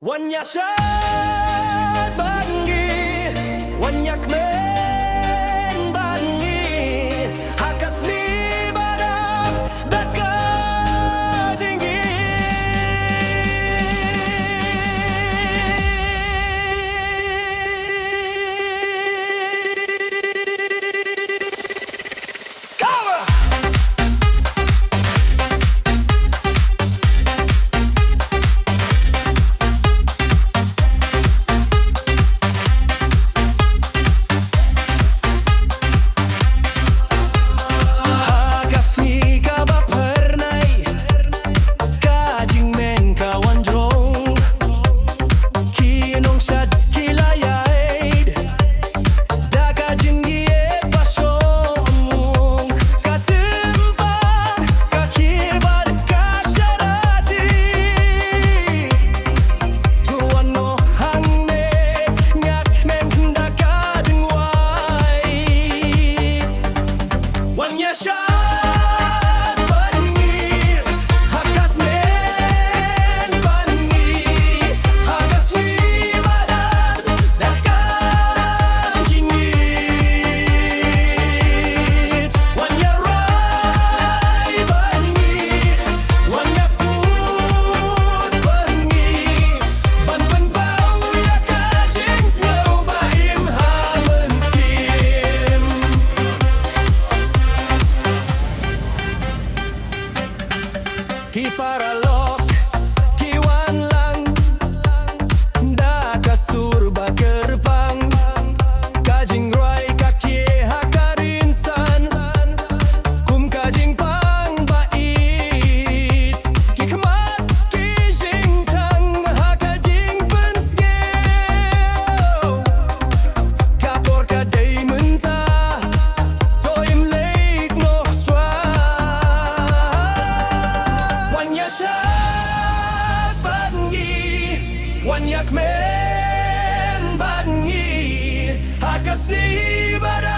Wanyak shad bangi, wanyak men bangi, hakas ni barang dakajingi. Cover. Ki paralok, ki wan lang, da kasur bakerpang, kajing roi kaki hakarin san, kum kajing pang bait, ki kemat ki jing tang hakajing penskeu, kapor kadai mentah, toim leit noh swa. Shad bangi, wanyak men bangi, hakas ni barang.